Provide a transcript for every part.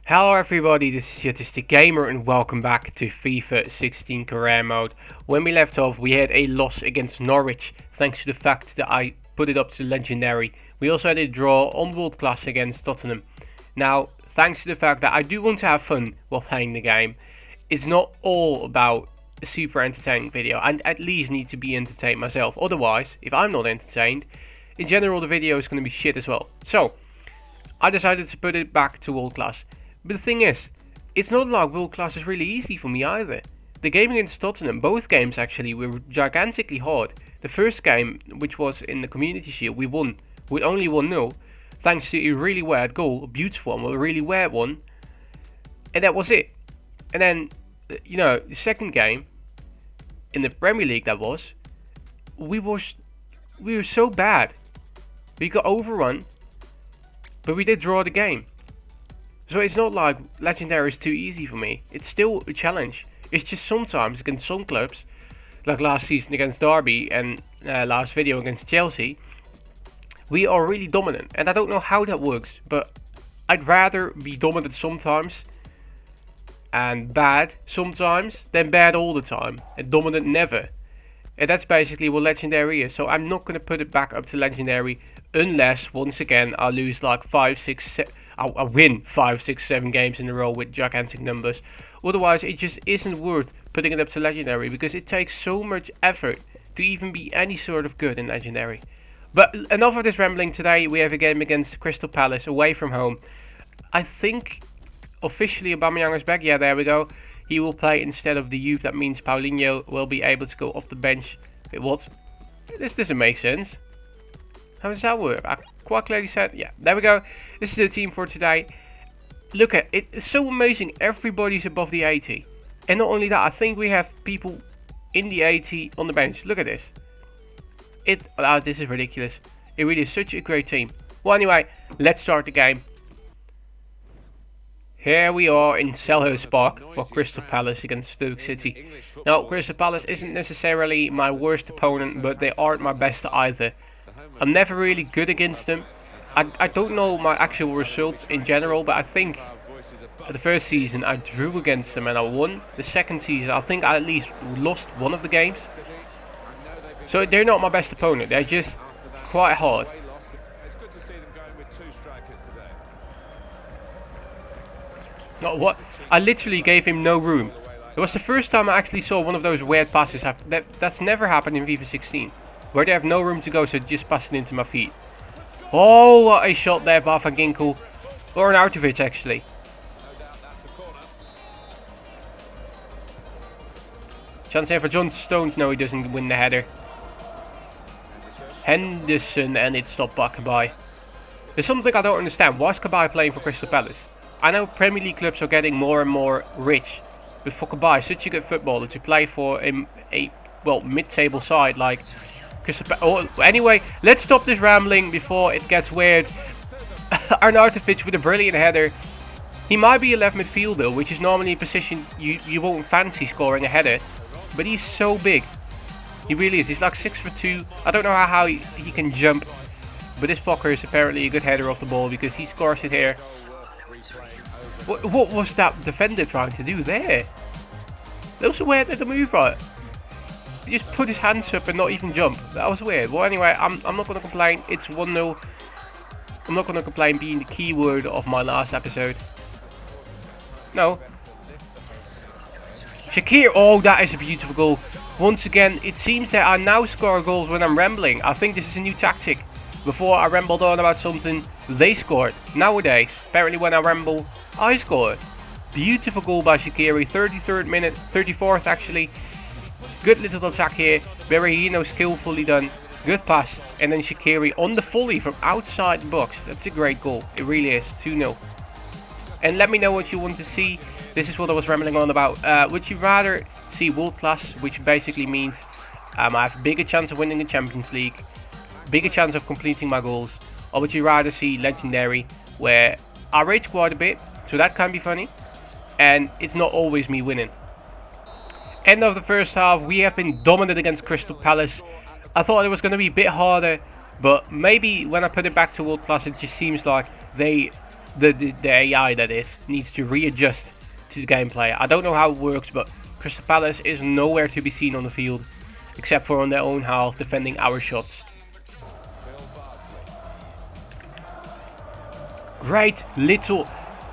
Hello everybody, this is the Gamer and welcome back to FIFA 16 career mode. When we left off, we had a loss against Norwich thanks to the fact that I put it up to legendary. We also had a draw on world class against Tottenham. Now, thanks to the fact that I do want to have fun while playing the game, it's not all about a super entertaining video. I at least need to be entertained myself. Otherwise, if I'm not entertained, in general the video is going to be shit as well. So, I decided to put it back to world class. But the thing is, it's not like world class is really easy for me either. The game against Tottenham, both games actually, were gigantically hard. The first game, which was in the Community Shield, we won with only 1-0. Thanks to a really weird goal, a beautiful one, a really weird one. And that was it. And then, the second game, in the Premier League we were so bad. We got overrun, but we did draw the game. So it's not like legendary is too easy for me. It's still a challenge. It's just sometimes against some clubs, like last season against Derby and last video against Chelsea, we are really dominant. And I don't know how that works, but I'd rather be dominant sometimes and bad sometimes than bad all the time and dominant never. And that's basically what legendary is. So I'm not going to put it back up to legendary unless once again I lose like 5, 6, 7. I win 5, 6, 7 games in a row with gigantic numbers. Otherwise, it just isn't worth putting it up to legendary because it takes so much effort to even be any sort of good in legendary. But enough of this rambling. Today we have a game against Crystal Palace away from home. I think officially Aubameyang is back. Yeah, there we go. He will play instead of the youth. That means Paulinho will be able to go off the bench. Wait, what? This doesn't make sense. How does that work? I quite clearly said, yeah, there we go. This is the team for today. Look at it. It's so amazing. Everybody's above the 80. And not only that, I think we have people in the 80 on the bench. Look at this. This is ridiculous. It really is such a great team. Well, anyway, let's start the game. Here we are in Selhurst Park for Crystal Palace against Stoke City. Now, Crystal Palace isn't necessarily my worst opponent, but they aren't my best either. I'm never really good against them. I don't know my actual results in general, but I think the first season I drew against them and I won. The second season I think I at least lost one of the games. So they're not my best opponent, they're just quite hard. No, what? I literally gave him no room. It was the first time I actually saw one of those weird passes. That's never happened in FIFA 16. Where they have no room to go, so just pass it into my feet. Oh, what a shot there by Van Ginkel. Or an Artovich, actually. Chance here for John Stones. No, he doesn't win the header. Henderson, and it's stopped by Kabay. There's something I don't understand. Why is Kabay playing for Crystal Palace? I know Premier League clubs are getting more and more rich. But for Kabay, such a good footballer to play for a mid-table side like... Anyway, let's stop this rambling before it gets weird. Arnautovic with a brilliant header. He might be a left midfielder, which is normally a position you won't fancy scoring a header. But he's so big. He really is. He's like 6'2". I don't know how he can jump. But this fucker is apparently a good header off the ball because he scores it here. What was that defender trying to do there? That was a weird little move, right? He just put his hands up and not even jump. That was weird. Well, anyway, I'm not going to complain. It's 1-0. I'm not going to complain being the key word of my last episode. No. Shakir. Oh, that is a beautiful goal. Once again, it seems that I now score goals when I'm rambling. I think this is a new tactic. Before I rambled on about something, they scored. Nowadays, apparently when I ramble, I score. Beautiful goal by Shaqiri. 33rd minute. 34th actually. Good little attack here, very skillfully done. Good pass, and then Shaqiri on the volley from outside the box. That's a great goal, it really is. 2-0. And let me know what you want to see. This is what I was rambling on about. Would you rather see world class, which basically means I have a bigger chance of winning the Champions League, bigger chance of completing my goals, or would you rather see legendary, where I rage quite a bit, so that can be funny, and it's not always me winning. End of the first half, we have been dominant against Crystal Palace. I thought it was going to be a bit harder, but maybe when I put it back to world class, it just seems like they the AI that is, needs to readjust to the gameplay. I don't know how it works, but Crystal Palace is nowhere to be seen on the field, except for on their own half, defending our shots. Great little,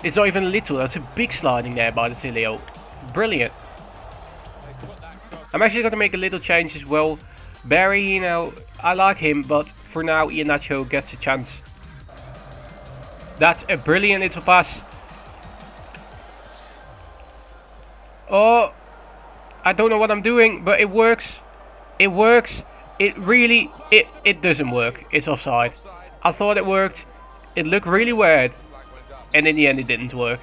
it's not even little, that's a big sliding there by the Tilio. Brilliant. I'm actually going to make a little change as well. Barry, you know, I like him, but for now Iheanacho gets a chance. That's a brilliant little pass. Oh, I don't know what I'm doing, but it works. It works. It really, it doesn't work. It's offside. I thought it worked. It looked really weird. And in the end it didn't work.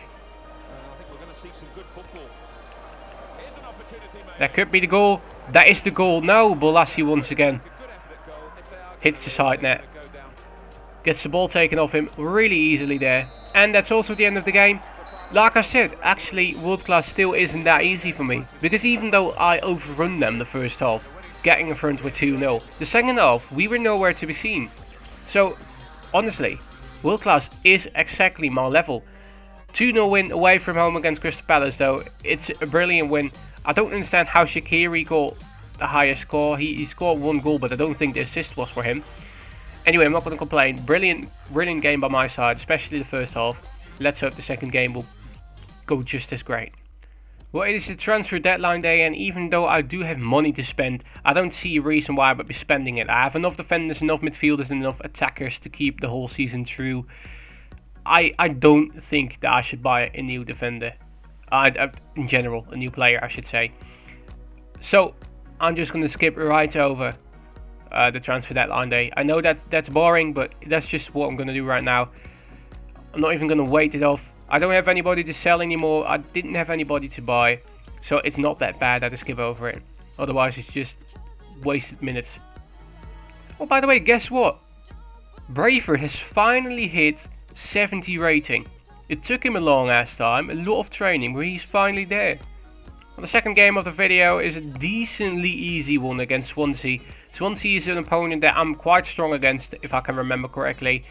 That could be the goal. That is the goal. No, Bolassi once again hits the side net. Gets the ball taken off him really easily there. And that's also the end of the game. Like I said, actually World Class still isn't that easy for me. Because even though I overrun them the first half, getting in front with 2-0, the second half we were nowhere to be seen. So honestly, World Class is exactly my level. 2-0 win away from home against Crystal Palace though. It's a brilliant win. I don't understand how Shaqiri got the highest score. He scored 1 goal, but I don't think the assist was for him. Anyway, I'm not going to complain. Brilliant game by my side, especially the first half. Let's hope the second game will go just as great. Well, it is the transfer deadline day, and even though I do have money to spend, I don't see a reason why I would be spending it. I have enough defenders, enough midfielders, and enough attackers to keep the whole season through. I don't think that I should buy a new defender. In general, a new player, I should say. So, I'm just going to skip right over the transfer deadline day. I know that that's boring, but that's just what I'm going to do right now. I'm not even going to wait it off. I don't have anybody to sell anymore. I didn't have anybody to buy. So it's not that bad that I skip over it. Otherwise it's just wasted minutes. Oh, by the way, guess what? Braver has finally hit 70 rating. It took him a long ass time, a lot of training, but he's finally there. Well, the second game of the video is a decently easy one against Swansea. Swansea is an opponent that I'm quite strong against, if I can remember correctly.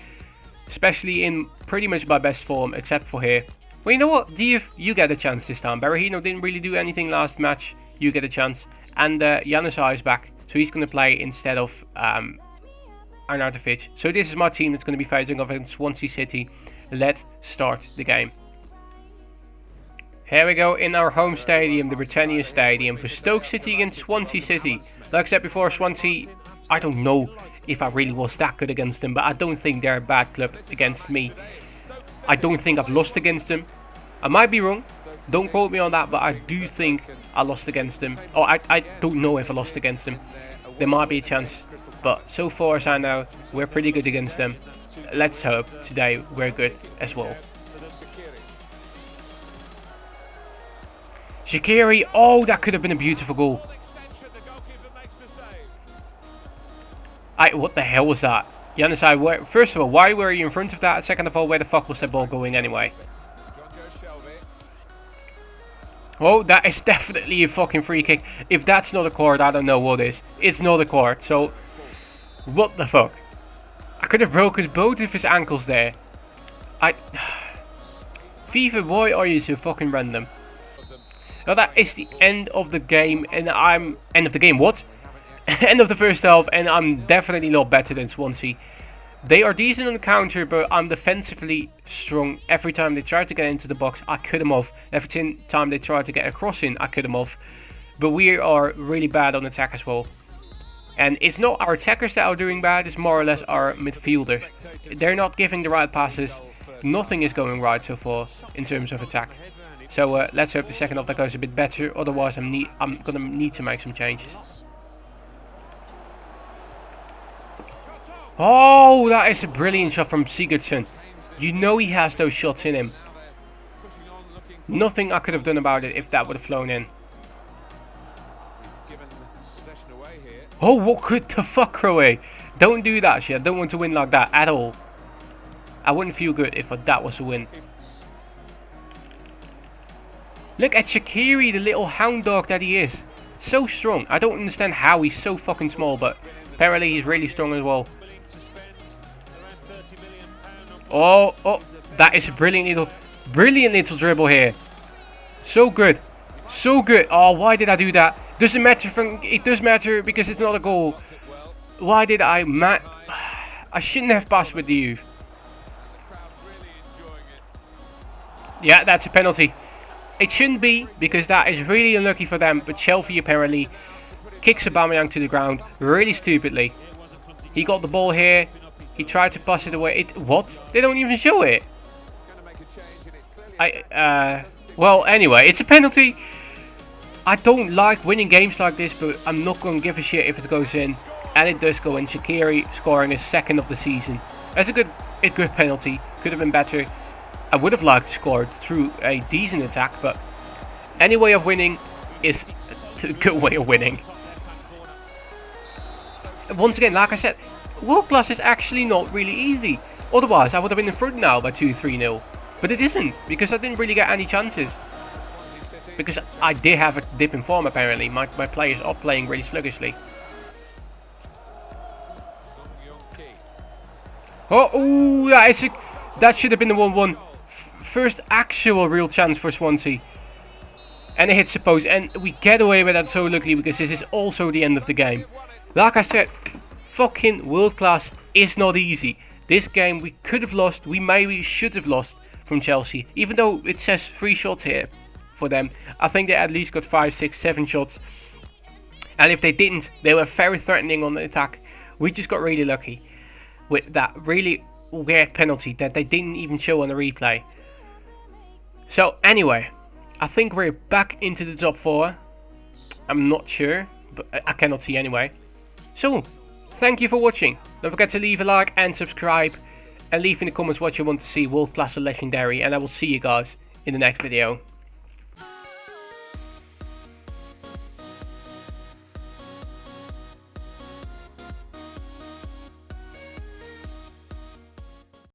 Especially in pretty much my best form, except for here. Well, you know what? You get a chance this time. Berahino didn't really do anything last match. You get a chance. And Januzaj is back. So he's going to play instead of Arnautovic. So this is my team that's going to be facing off against Swansea City. Let's start the game. Here we go in our home stadium, the Britannia Stadium, for Stoke City against Swansea City. Like I said before, Swansea, I don't know if I really was that good against them, but I don't think they're a bad club against me. I don't think I've lost against them. I might be wrong, don't quote me on that, but I do think I lost against them. Oh, I don't know if I lost against them. There might be a chance, but so far as I know, we're pretty good against them. Let's hope today we're good as well. Shaqiri, oh, that could have been a beautiful goal. What the hell was that? Januzaj, first of all, why were you in front of that? Second of all, where the fuck was that ball going anyway? Oh, that is definitely a fucking free kick. If that's not a court, I don't know what is. It's not a court, so what the fuck? I could have broken both of his ankles there. FIFA, why are you so fucking random? Well, that is the end of the game, and end of the game, what? End of the first half, and I'm definitely not better than Swansea. They are decent on the counter, but I'm defensively strong. Every time they try to get into the box, I cut them off. Every time they try to get a cross in, I cut them off. But we are really bad on attack as well. And it's not our attackers that are doing bad, it's more or less our midfielders. They're not giving the right passes. Nothing is going right so far in terms of attack. So let's hope the second half that goes a bit better. Otherwise, I'm going to need to make some changes. Oh, that is a brilliant shot from Sigurdsson. You know he has those shots in him. Nothing I could have done about it if that would have flown in. Oh, what the fuck, Crowe? Don't do that shit. I don't want to win like that at all. I wouldn't feel good if that was a win. Look at Shaqiri, the little hound dog that he is. So strong. I don't understand how he's so fucking small, but apparently he's really strong as well. Oh, That is a brilliant little dribble here. So good. So good. Oh, why did I do that? Doesn't matter. It does matter because it's not a goal. Why did I shouldn't have passed with the youth. Yeah, that's a penalty. It shouldn't be because that is really unlucky for them. But Chelsea apparently kicks Aubameyang to the ground really stupidly. He got the ball here. He tried to pass it away. What? They don't even show it. Well, anyway, it's a penalty. I don't like winning games like this, but I'm not going to give a shit if it goes in. And it does go in. Shaqiri scoring his second of the season. That's a good penalty. Could have been better. I would have liked to score it through a decent attack, but any way of winning is a good way of winning. Once again, like I said, world class is actually not really easy. Otherwise, I would have been in front now by 2-3-0. But it isn't, because I didn't really get any chances. Because I did have a dip in form apparently. My players are playing really sluggishly. Oh, that should have been the 1-1. First actual real chance for Swansea. And it hits the post. And we get away with that so luckily because this is also the end of the game. Like I said, fucking world class is not easy. This game we could have lost. We maybe should have lost from Chelsea. Even though it says 3 shots here for them. I think they at least got 5, 6, 7 shots. And if they didn't, they were very threatening on the attack. We just got really lucky with that really weird penalty that they didn't even show on the replay. So anyway, I think we're back into the top 4. I'm not sure, but I cannot see anyway. So, thank you for watching. Don't forget to leave a like and subscribe. And leave in the comments what you want to see, world class or legendary. And I will see you guys in the next video.